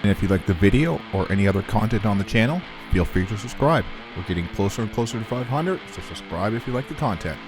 And if you like the video or any other content on the channel, feel free to subscribe. We're getting closer and closer to 500, so subscribe if you like the content.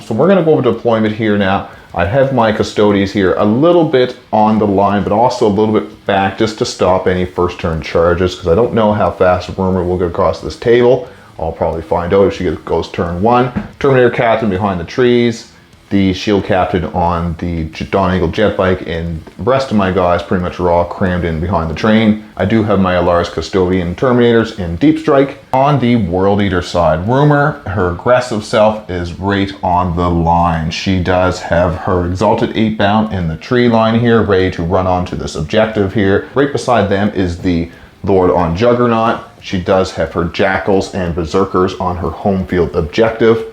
So we're going to go over deployment here now. I have my Custodes here a little bit on the line, but also a little bit back just to stop any first turn charges, because I don't know how fast Rumor will get across this table. I'll probably find out if she goes turn 1. Terminator Captain behind the trees, the Shield Captain on the Dawn Eagle jet bike, and the rest of my guys pretty much are all crammed in behind the train. I do have my Alaris Custodian Terminators in Deep Strike. On the World Eater side, Rumor, her aggressive self is right on the line. She does have her Exalted 8-bound in the tree line here, ready to run onto this objective here. Right beside them is the Lord on Juggernaut. She does have her Jackals and Berserkers on her home field objective.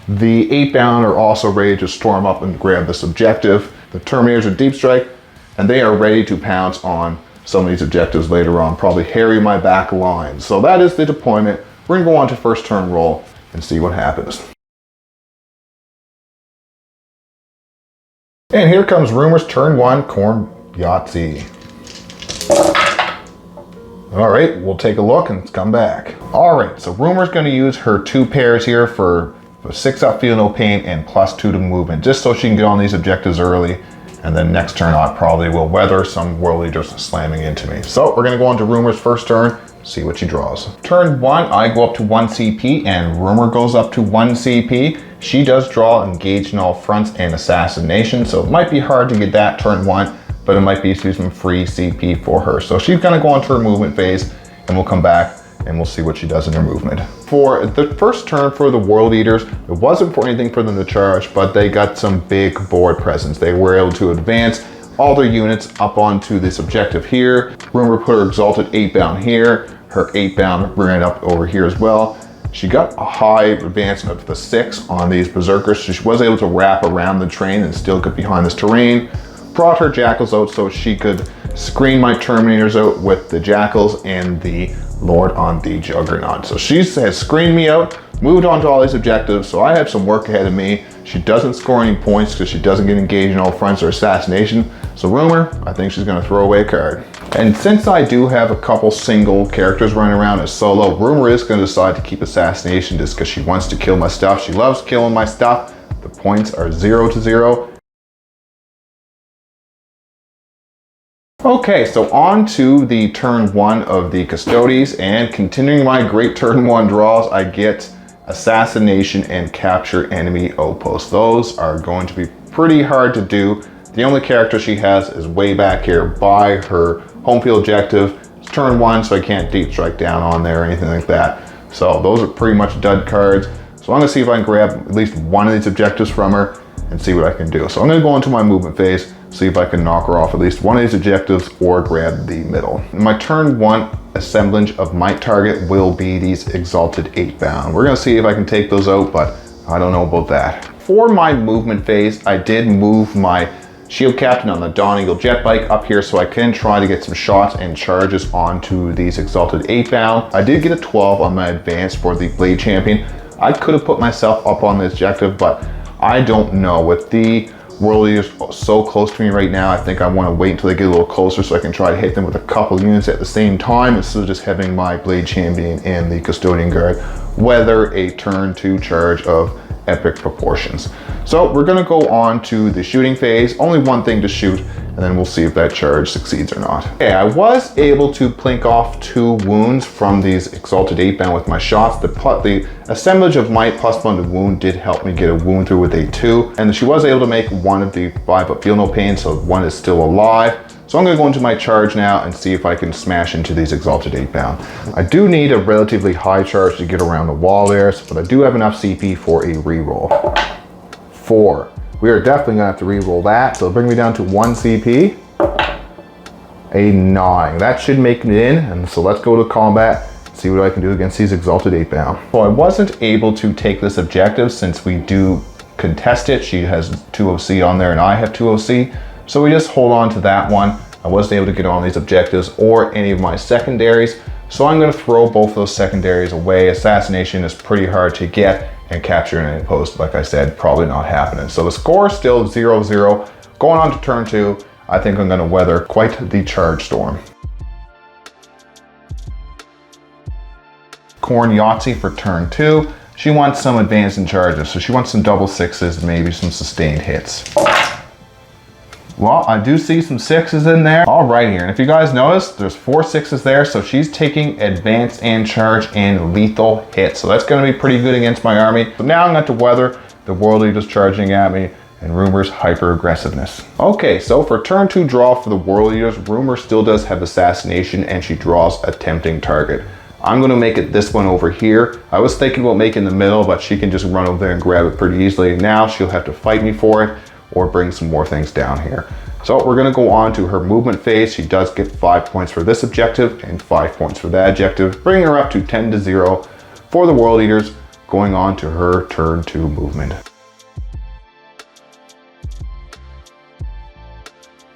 The 8-bound are also ready to storm up and grab this objective. The Terminators are Deep Strike, and they are ready to pounce on some of these objectives later on, probably harry my back line. So that is the deployment. We're gonna go on to first turn roll and see what happens. And here comes Rumor's turn 1 Corn Yahtzee. All right, we'll take a look and come back. All right, so Rumor's gonna use her 2 pairs here for 6 up, feel no pain, and +2 to movement, just so she can get on these objectives early. And then next turn I probably will weather some World Leaders slamming into me. So we're gonna go on to Rumor's first turn, see what she draws. Turn 1, I go up to 1 CP, and Rumor goes up to 1 CP. She does draw Engage in All Fronts and Assassination, so it might be hard to get that turn 1, but it might be some free CP for her. So she's gonna go into her movement phase, and we'll come back and we'll see what she does in her movement. For the first turn for the World Eaters, it wasn't for anything for them to charge, but they got some big board presence. They were able to advance all their units up onto this objective here. Rumor put her Exalted 8-bound here. Her 8-bound ran up over here as well. She got a high advancement of the 6 on these Berserkers, so she was able to wrap around the train and still get behind this terrain. Brought her Jackals out so she could screen my Terminators out with the Jackals and the Lord on the Juggernaut. So she has screened me out, moved on to all these objectives, so I have some work ahead of me. She doesn't score any points because she doesn't get engaged in all fronts or assassination. So Rumor, I think she's gonna throw away a card. And since I do have a couple single characters running around as solo, Rumor is gonna decide to keep assassination just because she wants to kill my stuff. She loves killing my stuff. The points are 0 to 0. Okay, so on to the turn 1 of the Custodes, and continuing my great turn 1 draws, I get Assassination and Capture Enemy Outposts. Those are going to be pretty hard to do. The only character she has is way back here by her home field objective. It's turn 1, so I can't Deep Strike down on there or anything like that. So those are pretty much dud cards. So I'm gonna see if I can grab at least one of these objectives from her and see what I can do. So I'm gonna go into my movement phase, see if I can knock her off at least one of these objectives or grab the middle. My turn 1 assemblage of my target will be these Exalted 8-bound. We're gonna see if I can take those out, but I don't know about that. For my movement phase, I did move my Shield Captain on the Dawn Eagle jet bike up here so I can try to get some shots and charges onto these Exalted 8-bound. I did get a 12 on my advance for the Blade Champion. I could have put myself up on this objective, but I don't know. With the World Leaders so close to me right now, I think I want to wait until they get a little closer so I can try to hit them with a couple units at the same time instead of just having my Blade Champion and the Custodian Guard weather a turn 2 charge of epic proportions. So we're gonna go on to the shooting phase. Only one thing to shoot, and then we'll see if that charge succeeds or not. Okay, I was able to plink off 2 wounds from these Exalted 8-bound with my shots. The assemblage of my +1 to wound did help me get a wound through with a 2, and she was able to make one of the 5 up feel no pain, so one is still alive. So I'm gonna go into my charge now and see if I can smash into these Exalted 8-bound. I do need a relatively high charge to get around the wall there, but I do have enough CP for a reroll. 4. We are definitely gonna have to reroll that, so bring me down to 1 CP. A 9. That should make it in, and so let's go to combat, see what I can do against these Exalted 8-bound. So I wasn't able to take this objective since we do contest it. She has 2 OC on there and I have 2 OC. So we just hold on to that one. I wasn't able to get on these objectives or any of my secondaries. So I'm going to throw both those secondaries away. Assassination is pretty hard to get, and capture an post, like I said, probably not happening. So the score is still 0-0. Going on to turn 2, I think I'm going to weather quite the charge storm. Corn Yahtzee for turn 2. She wants some advance and charges, so she wants some double 6s, maybe some sustained hits. Well, I do see some 6s in there. All right here, and if you guys notice, there's 4 6s there, so she's taking advance and charge and lethal hits. So that's gonna be pretty good against my army. So now I'm going to weather the World Eaters charging at me and Rumor's hyper aggressiveness. Okay, so for turn 2 draw for the World Eaters, Rumor still does have assassination and she draws a tempting target. I'm gonna make it this one over here. I was thinking about making the middle, but she can just run over there and grab it pretty easily. Now she'll have to fight me for it, or bring some more things down here. So we're gonna go on to her movement phase. She does get 5 points for this objective and 5 points for that objective, bringing her up to 10-0 for the World Eaters, going on to her turn 2 movement.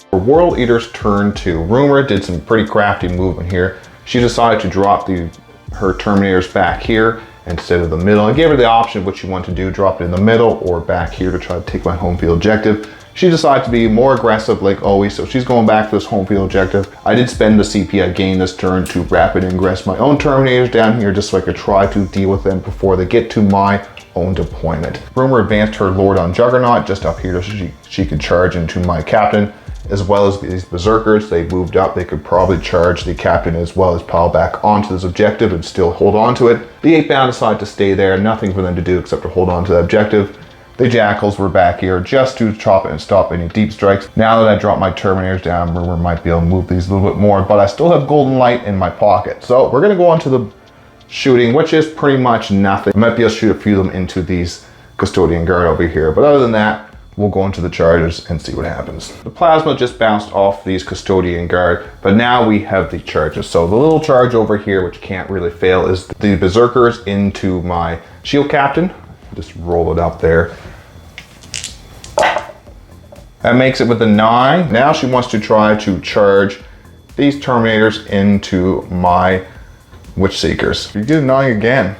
For World Eaters turn 2, Rumor did some pretty crafty movement here. She decided to drop her Terminators back here instead of the middle. I gave her the option what she wanted to do, drop it in the middle or back here to try to take my home field objective. She decided to be more aggressive like always, so she's going back for this home field objective. I did spend the CP I gained this turn to rapid ingress my own Terminators down here just so I could try to deal with them before they get to my own deployment. Rumor advanced her Lord on Juggernaut just up here so she could charge into my captain, as well as these Berserkers. They moved up. They could probably charge the captain as well as pile back onto this objective and still hold on to it. The 8-bound decided to stay there. Nothing for them to do except to hold on to the objective. The Jackals were back here just to chop it and stop any deep strikes. Now that I dropped my Terminators down, Rumor might be able to move these a little bit more, but I still have Golden Light in my pocket. So we're gonna go on to the shooting, which is pretty much nothing. I might be able to shoot a few of them into these Custodian Guard over here, but other than that, we'll go into the charges and see what happens. The plasma just bounced off these Custodian Guard, but now we have the charges. So the little charge over here, which can't really fail, is the Berserkers into my Shield Captain. Just roll it up there. That makes it with a 9. Now she wants to try to charge these Terminators into my Witch Seekers. You get a 9 again.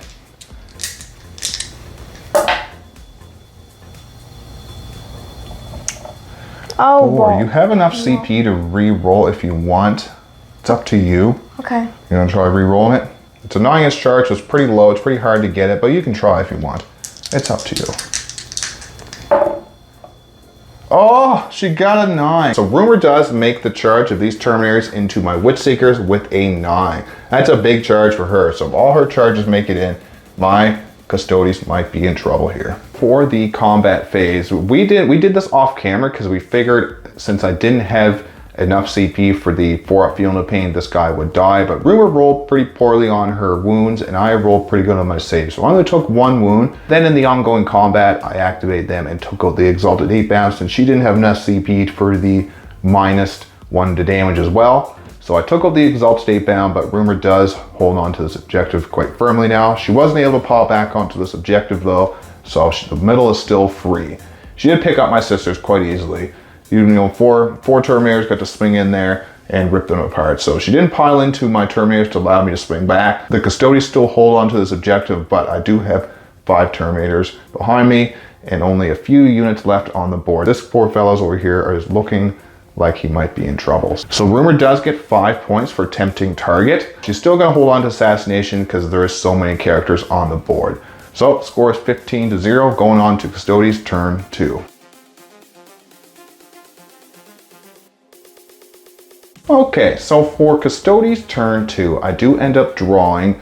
Oh, boy. You have enough CP to re-roll if you want. It's up to you. Okay. You're gonna try re-rolling it? It's a 9-inch charge, so it's pretty low. It's pretty hard to get it, but you can try if you want. It's up to you. Oh, she got a 9. So Rumor does make the charge of these Terminators into my Witch Seekers with a 9. That's a big charge for her. So if all her charges make it in, my Custodes might be in trouble here. For the combat phase, we did this off camera because we figured since I didn't have enough CP for the 4-up Feeling of Pain, this guy would die, but Rumor rolled pretty poorly on her wounds and I rolled pretty good on my saves. So I only took 1 wound. Then in the ongoing combat, I activated them and took out the Exalted 8-bound since she didn't have enough CP for the -1 to damage as well. So I took out the Exalted 8-bound, but Rumor does hold on to this objective quite firmly now. She wasn't able to pile back onto this objective though, so the middle is still free. She did pick up my sisters quite easily. You know, four Terminators got to swing in there and rip them apart. So she didn't pile into my Terminators to allow me to swing back. The Custodes still hold on to this objective, but I do have 5 Terminators behind me and only a few units left on the board. This poor fellow's over here is looking like he might be in trouble. So Rumor does get 5 points for tempting target. She's still gonna hold on to assassination because there is so many characters on the board. So score is 15-0, going on to Custodes turn 2. Okay, so for Custodes turn 2, I do end up drawing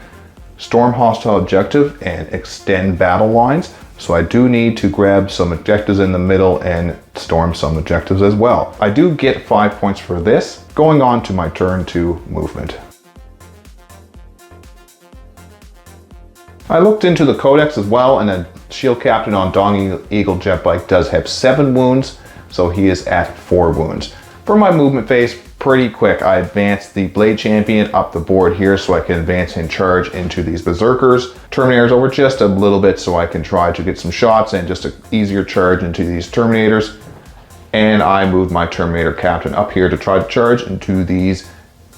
Storm Hostile Objective and Extend Battle Lines. So I do need to grab some objectives in the middle and storm some objectives as well. I do get 5 points for this, going on to my turn 2 movement. I looked into the Codex as well, and a Shield Captain on Dong Eagle Jet Bike does have 7 wounds, so he is at 4 wounds. For my movement phase, pretty quick. I advanced the Blade Champion up the board here so I can advance and charge into these Berserkers. Terminators over just a little bit so I can try to get some shots and just an easier charge into these Terminators. And I moved my Terminator Captain up here to try to charge into these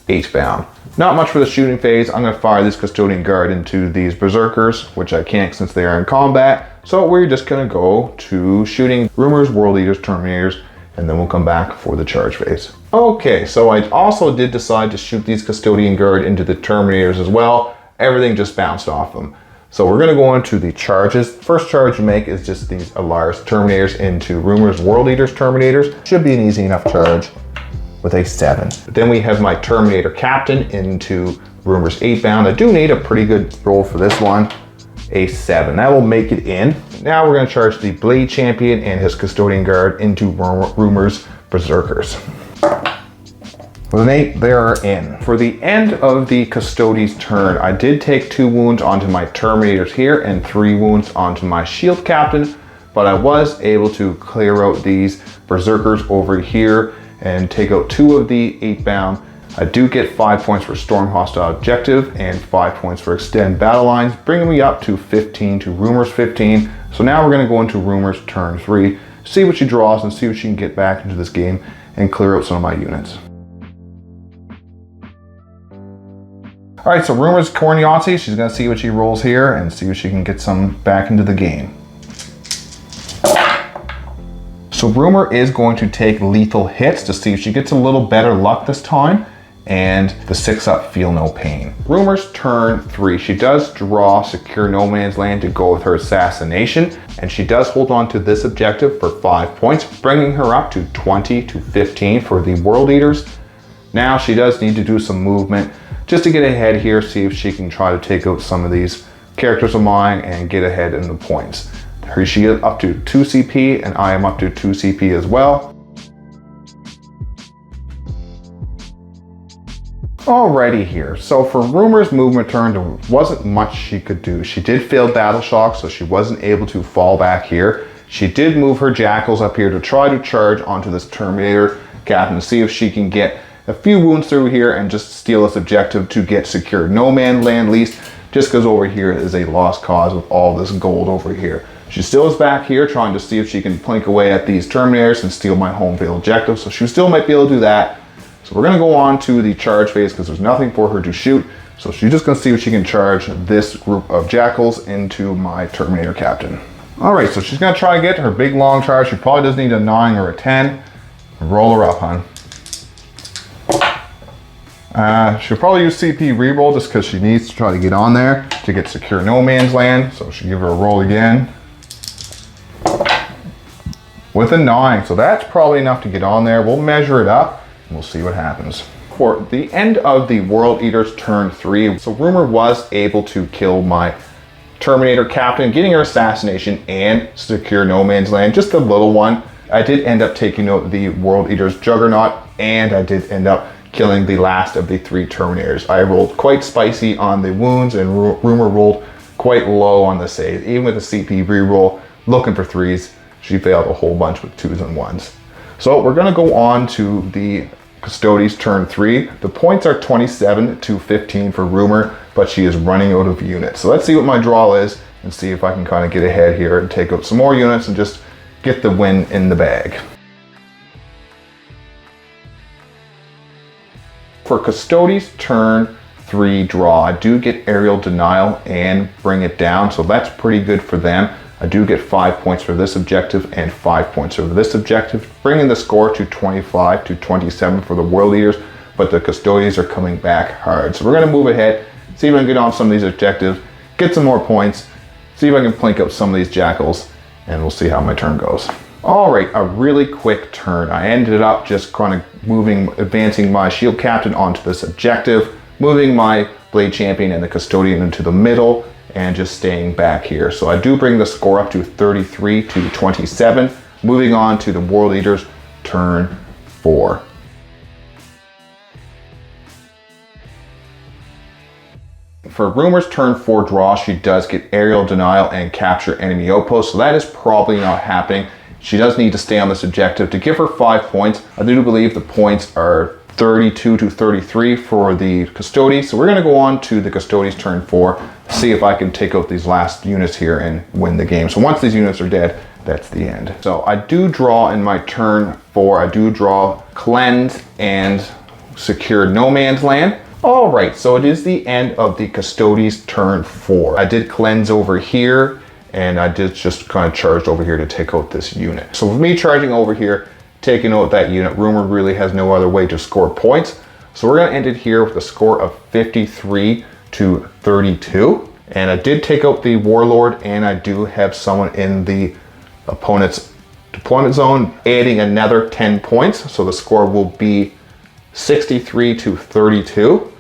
8-bound. Not much for the shooting phase. I'm going to fire this Custodian Guard into these Berserkers, which I can't since they are in combat. So we're just going to go to shooting Rumors, World Eaters, Terminators, and then we'll come back for the charge phase. Okay, so I also did decide to shoot these Custodian Guard into the Terminators as well. Everything just bounced off them. So we're gonna go into the charges. First charge you make is just these Alaris Terminators into Rumors, World Eaters, Terminators. Should be an easy enough charge with a 7. But then we have my Terminator Captain into Rumors 8-bound. I do need a pretty good roll for this one. A 7. That will make it in. Now we're going to charge the Blade Champion and his Custodian Guard into Rumors Berserkers. With an 8, they are in. For the end of the Custodes turn, I did take 2 wounds onto my Terminators here and 3 wounds onto my Shield Captain, but I was able to clear out these Berserkers over here and take out 2 of the 8-bound. I do get 5 points for Storm Hostile Objective and 5 points for Extend Battle Lines, bringing me up to 15 to Rumors 15. So now we're going to go into Rumors turn 3, see what she draws and see what she can get back into this game and clear out some of my units. Alright, so Rumors Corniazzi, she's going to see what she rolls here and see if she can get some back into the game. So Rumor is going to take lethal hits to see if she gets a little better luck this time. And the 6-up Feel No Pain. Rumors turn 3. She does draw Secure No Man's Land to go with her Assassination, and she does hold on to this objective for 5 points, bringing her up to 20 to 15 for the World Eaters. Now she does need to do some movement just to get ahead here, see if she can try to take out some of these characters of mine and get ahead in the points. She is up to 2 CP, and I am up to 2 CP as well. Alrighty here, so for Rumor's movement turn, there wasn't much she could do. She did fail Battle Shock, so she wasn't able to fall back here. She did move her Jackals up here to try to charge onto this Terminator Captain to see if she can get a few wounds through here and just steal this objective to get Secure No Man's Land least, just because over here is a lost cause with all this gold over here. She still is back here trying to see if she can plink away at these Terminators and steal my home field objective, so she still might be able to do that. So we're going to go on to the charge phase because there's nothing for her to shoot. So she's just going to see if she can charge this group of Jackals into my Terminator Captain. Alright, so she's going to try to get her big long charge. She probably does need a 9 or a 10. Roll her up, hon. She'll probably use CP reroll just because she needs to try to get on there to get Secure No Man's Land. So she'll give her a roll again. With a 9. So that's probably enough to get on there. We'll measure it up. We'll see what happens. For the end of the World Eaters turn 3, so Rumor was able to kill my Terminator Captain, getting her Assassination and Secure No Man's Land, just a little one. I did end up taking out the World Eaters Juggernaut, and I did end up killing the last of the 3 Terminators. I rolled quite spicy on the wounds, and Rumor rolled quite low on the save. Even with the CP reroll, looking for 3s, she failed a whole bunch with 2s and 1s. So we're going to go on to the Custodes turn 3. The points are 27 to 15 for Rumor, but she is running out of units. So let's see what my draw is and see if I can kind of get ahead here and take out some more units and just get the win in the bag. For Custodes turn 3 draw, I do get Aerial Denial and Bring It Down, so that's pretty good for them. I do get 5 points for this objective and 5 points for this objective, bringing the score to 25 to 27 for the World Eaters, but the Custodes are coming back hard. So we're going to move ahead, see if I can get on some of these objectives, get some more points, see if I can plink up some of these Jackals, and we'll see how my turn goes. Alright, a really quick turn. I ended up just kind of advancing my Shield Captain onto this objective, moving my Blade Champion and the Custodian into the middle, and just staying back here. So I do bring the score up to 33 to 27. Moving on to the World Eaters turn 4. For Rumor's turn 4 draw, she does get Aerial Denial and Capture Enemy Outpost, so that is probably not happening. She does need to stay on this objective. To give her 5 points, I do believe the points are 32 to 33 for the Custodes. So we're going to go on to the Custodes turn 4, see if I can take out these last units here and win the game. So once these units are dead, that's the end. So I do draw in my turn 4, I do draw Cleanse and Secure No Man's Land. All right, so it is the end of the Custodes turn 4. I did cleanse over here, and I did just kind of charged over here to take out this unit. So with me charging over here, taking out that unit, Rumor really has no other way to score points. So we're gonna end it here with a score of 53 to 32. And I did take out the Warlord, and I do have someone in the opponent's deployment zone, adding another 10 points. So the score will be 63 to 32.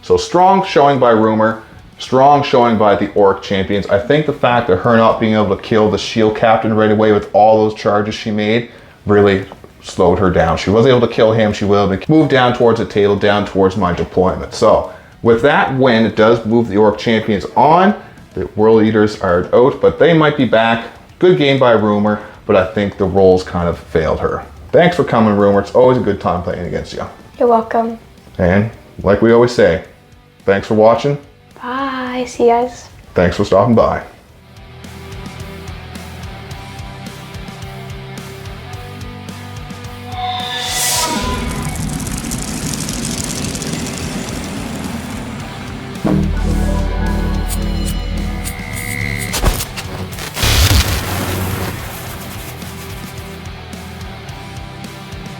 So strong showing by Rumor, strong showing by the Auric Champions. I think the fact that her not being able to kill the shield captain right away with all those charges she made really slowed her down. She was able to kill him. She was able to move down towards the table, down towards my deployment. So with that win, it does move the Auric Champions on. The World Eaters are out, but they might be back. Good game by Rumor, but I think the rolls kind of failed her. Thanks for coming, Rumor. It's always a good time playing against you. You're welcome. And like we always say, thanks for watching. Bye. See you guys. Thanks for stopping by.